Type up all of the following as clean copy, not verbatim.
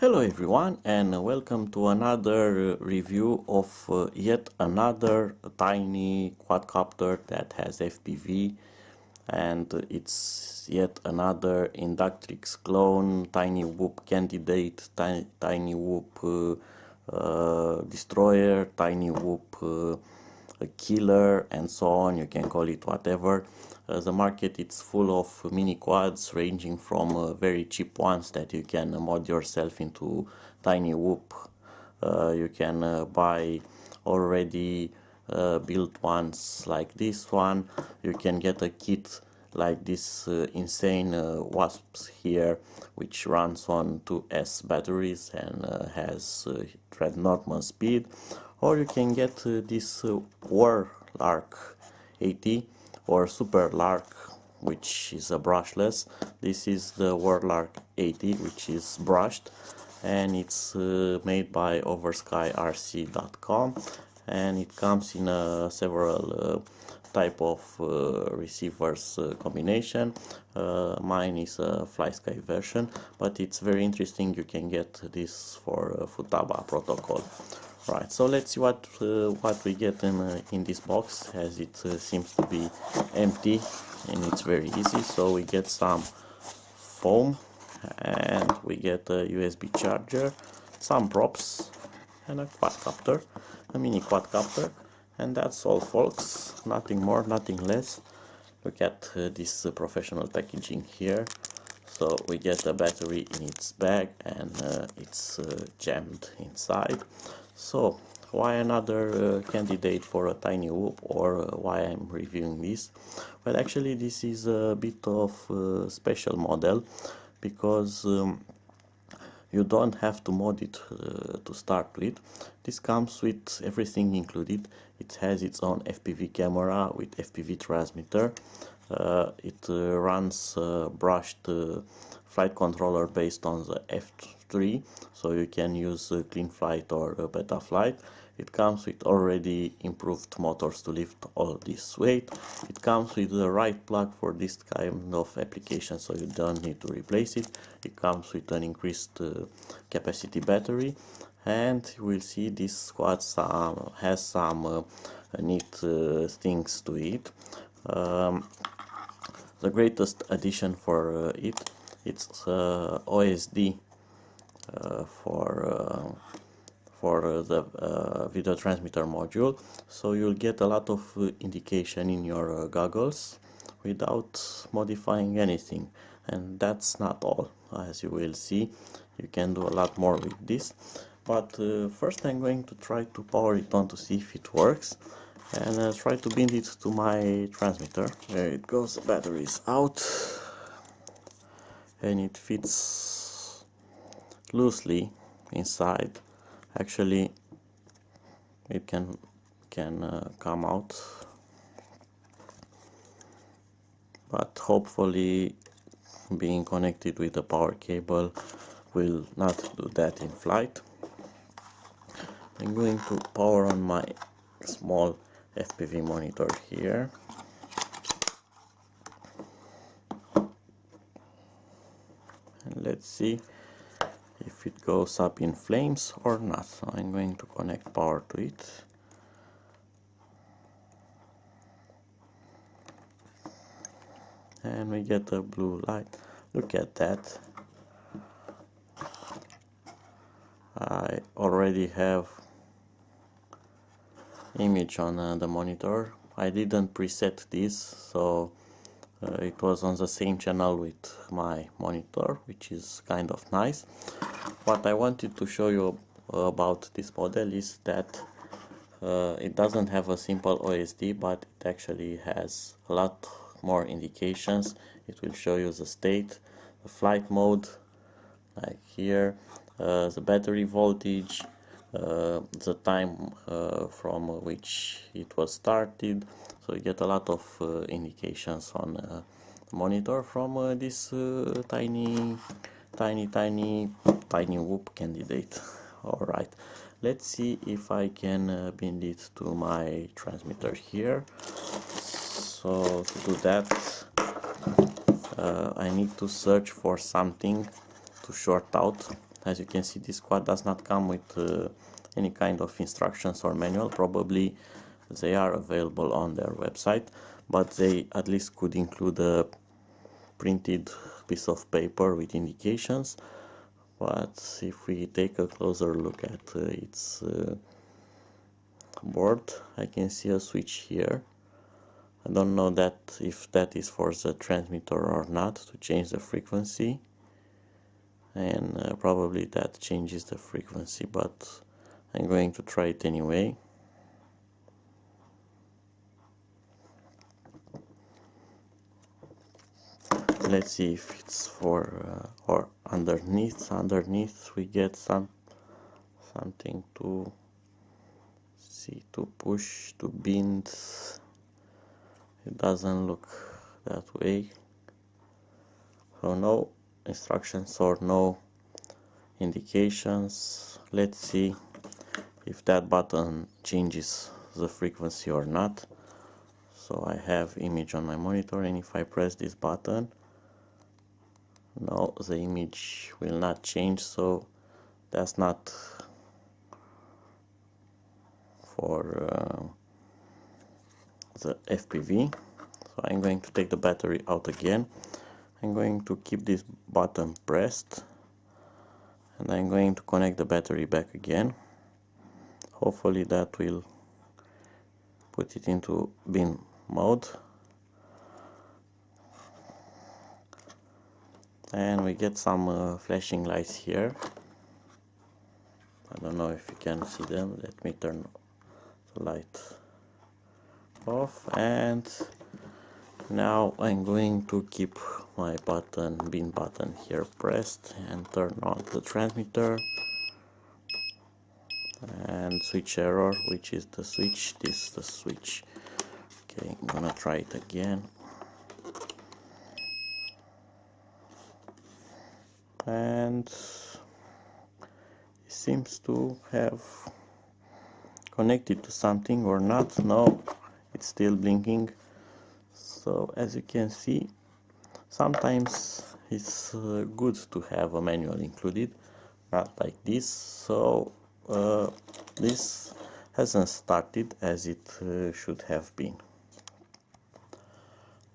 Hello everyone, and welcome to another review of yet another tiny quadcopter that has FPV, and it's yet another Inductrix clone, tiny whoop candidate, tiny whoop destroyer, tiny whoop a killer, and so on. You can call it whatever. The market it's full of mini quads ranging from very cheap ones that you can mod yourself into tiny whoop. You can buy already built ones like this one. You can get a kit like this insane wasps here, which runs on 2S batteries and has red normal speed. Or you can get this Warlark 80 or Super Lark, which is a brushless. This is the Warlark 80, which is brushed, and it's made by OverskyRC.com, and it comes in several type of receivers combination. Mine is a FlySky version, but it's very interesting. You can get this for Futaba protocol. Right, so let's see what we get in this box, as it seems to be empty and it's very easy. So we get some foam, and we get a USB charger, some props, and a quadcopter, a mini quadcopter, and that's all, folks. Nothing more, nothing less. Look at this professional packaging here. So we get a battery in its bag, and it's jammed inside. So why another candidate for a tiny whoop, or why I'm reviewing this? Well, actually this is a bit of a special model, because you don't have to mod it to start with. This comes with everything included. It has its own FPV camera with FPV transmitter. It runs brushed flight controller based on the F3, so you can use clean flight or beta flight. It comes with already improved motors to lift all this weight. It comes with the right plug for this kind of application, so you don't need to replace it. It comes with an increased capacity battery, and you will see this squad has some neat things to it. The greatest addition for it's OSD for the video transmitter module, so you'll get a lot of indication in your goggles without modifying anything. And that's not all. As you will see, you can do a lot more with this, but first I'm going to try to power it on to see if it works, and try to bind it to my transmitter. There it goes, the battery is out, and it fits loosely inside. Actually it can come out, but hopefully being connected with the power cable will not do that in flight. I'm going to power on my small FPV monitor here. And let's see if it goes up in flames or not. So I'm going to connect power to it. And we get a blue light. Look at that. I already have image on the monitor. I didn't preset this, so it was on the same channel with my monitor, which is kind of nice. What I wanted to show you about this model is that it doesn't have a simple OSD, but it actually has a lot more indications. It will show you the state, the flight mode, like here, the battery voltage, the time from which it was started. So you get a lot of indications on the monitor from this tiny whoop candidate. Alright, let's see if I can bind it to my transmitter here. So to do that, I need to search for something to short out as you can see, this quad does not come with any kind of instructions or manual. Probably they are available on their website, but they at least could include a printed piece of paper with indications. But if we take a closer look at its board, I can see a switch here. I don't know that if that is for the transmitter or not, to change the frequency, and probably that changes the frequency, but I'm going to try it anyway. Let's see if it's for or underneath we get something to see, to push, to bend. It doesn't look that way, so no instructions or no indications. Let's see if that button changes the frequency or not. So I have image on my monitor, and if I press this button, no, the image will not change, so that's not for the FPV. So I'm going to take the battery out again. I'm going to keep this button pressed, and I'm going to connect the battery back again. Hopefully that will put it into bin mode. And we get some flashing lights here. I don't know if you can see them. Let me turn the light off, and now I'm going to keep my bin button here pressed, and turn on the transmitter and switch error, which is the switch. This is the switch. Okay, I'm gonna try it again, and it seems to have connected to something or not. No, it's still blinking. So as you can see, sometimes it's good to have a manual included, not like this. So this hasn't started as it should have been,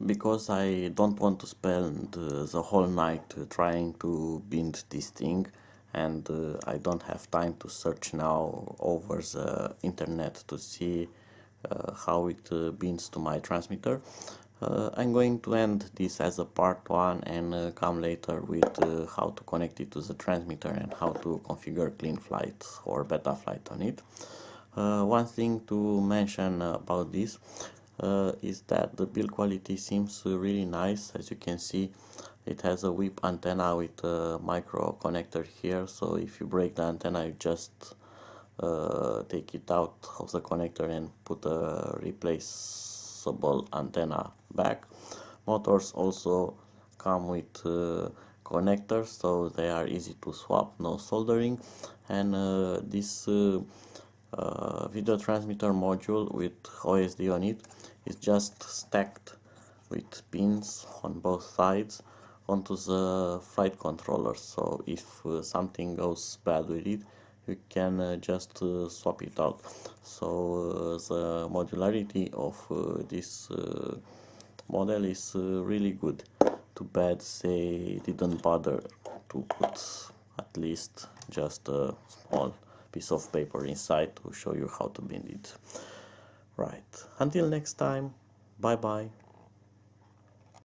because I don't want to spend the whole night trying to bind this thing, and I don't have time to search now over the internet to see how it binds to my transmitter. I'm going to end this as a part 1 and come later with how to connect it to the transmitter and how to configure clean flight or beta flight on it. One thing to mention about this is that the build quality seems really nice. As you can see, it has a whip antenna with a micro connector here, so if you break the antenna, you just take it out of the connector and put a replaceable antenna back. Motors also come with connectors, so they are easy to swap, no soldering. And this video transmitter module with OSD on it is just stacked with pins on both sides onto the flight controller, so if something goes bad with it, you can just swap it out. So the modularity of this model is really good. Too bad they didn't bother to put at least just a small piece of paper inside to show you how to bind it. Right, until next time, bye bye.